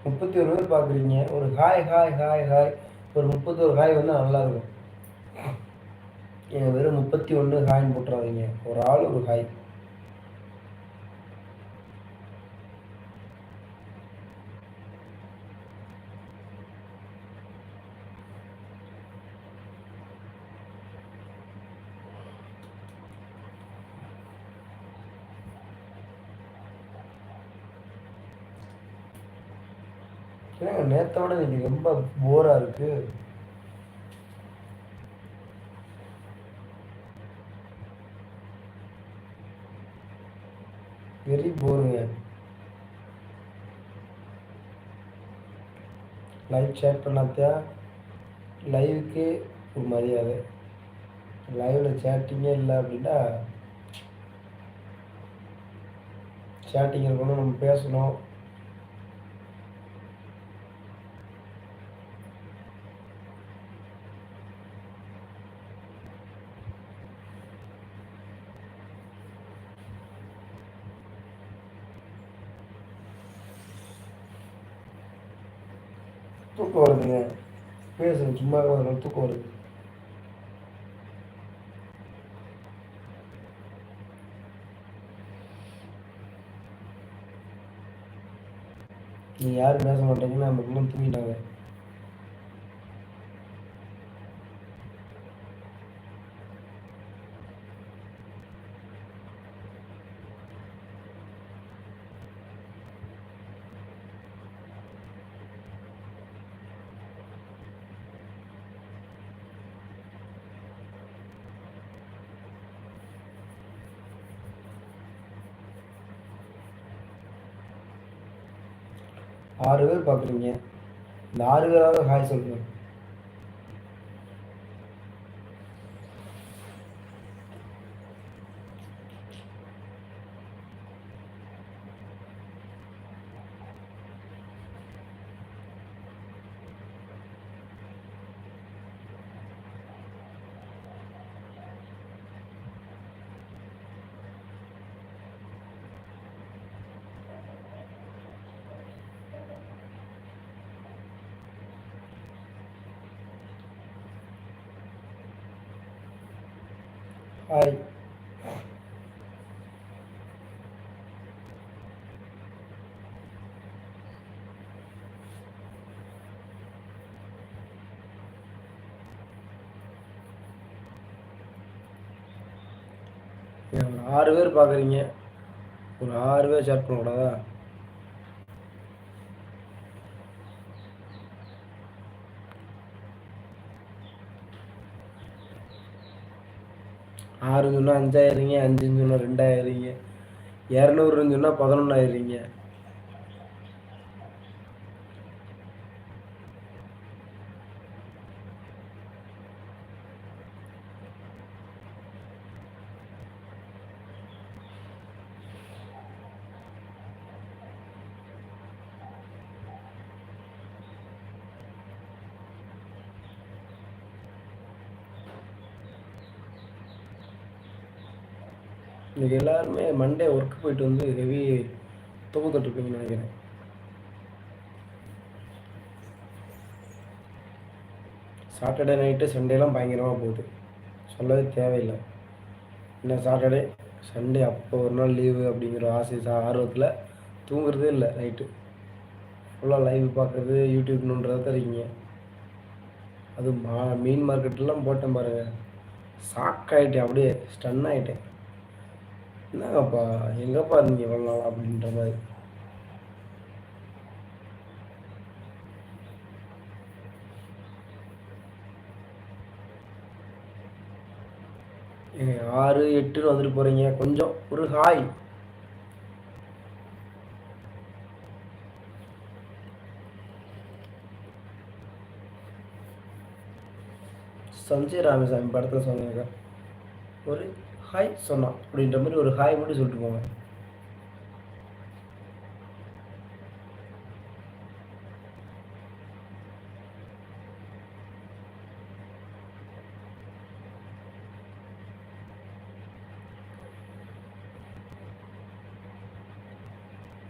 31 பேர் பார்க்குறீங்க. ஒரு ஹாய் ஹாய் ஹாய் ஹாய் ஒரு 31 ஹாய் வந்து நல்லாயிருக்கும். வெறும் 31 ஹாய்ன்னு போட்டுறாதீங்க. ஒரு ஆள் ஒரு ஹாய். ஏன்னா நேற்றோட இன்னைக்கு ரொம்ப போராக இருக்குது. வெரி போருங்க. லைவ் சேட் பண்ணாத்தியா லைவுக்கு ஒரு மரியாதை. லைவில் சேட்டிங்கே இல்லை அப்படின்னா சேட்டிங் இருக்கணும், நம்ம பேசணும். தூக்கம் வருதுங்க, பேசுங்க. சும்மா இருக்கிறதுனால தூக்கம் வருது. நீங்கள் யாரும் பேச மாட்டீங்கன்னா நம்ம இன்னும் தூங்கிட்டாங்க. ஆறு பேர் பார்க்குறீங்க. இந்த 6 பேராவது ஹாய் சொல்லுங்க. ஹாய். ஒரு 6 பேர் பார்க்குறீங்க. ஒரு 6 பேர் சேட் பண்ணக்கூடாதா? ஆறுன்னு சொன்னால் 5 ஆயிடுறீங்க, 5ன்னு சொன்னால் 2 ஆயிடுறீங்க, 200ன்னு சொன்னால் 11 ஆயிடுறீங்க. இன்றைக்கி எல்லாருமே மண்டே ஒர்க் போயிட்டு வந்து ஹெவி தூக்கத்துட்ருப்பீங்கன்னு நினைக்கிறேன். சாட்டர்டே நைட்டு சண்டேலாம் பயங்கரமாக போகுது, சொல்லவே தேவையில்லை. என்ன சாட்டர்டே சண்டே அப்போ ஒரு நாள் லீவு அப்படிங்கிற ஆர்வத்தில் தூங்குறதே இல்லை. நைட்டு ஃபுல்லாக லைவ் பார்க்குறது, யூடியூப் நோண்டுறத தான் இருக்கீங்க. அது மீன் மார்க்கெட்டெல்லாம் போட்டேன் பாருங்கள், ஷாக் ஆகிட்டேன், அப்படியே ஸ்டன் ஆகிட்டேன். என்னங்கப்பா எங்கப்பா நீங்கள் இவ்வளோ நாள் அப்படின்ற மாதிரி. ஏங்க 6, 8ன்னு வந்துட்டு போகிறீங்க, கொஞ்சம் ஒரு ஹாய். சஞ்சய் ராமசாமி படத்தில் சொன்னாங்க, ஒரு ஹாய் சொன்னான் அப்படின்ற மாதிரி ஒரு ஹாய் மட்டும் சொல்லிட்டு போங்க.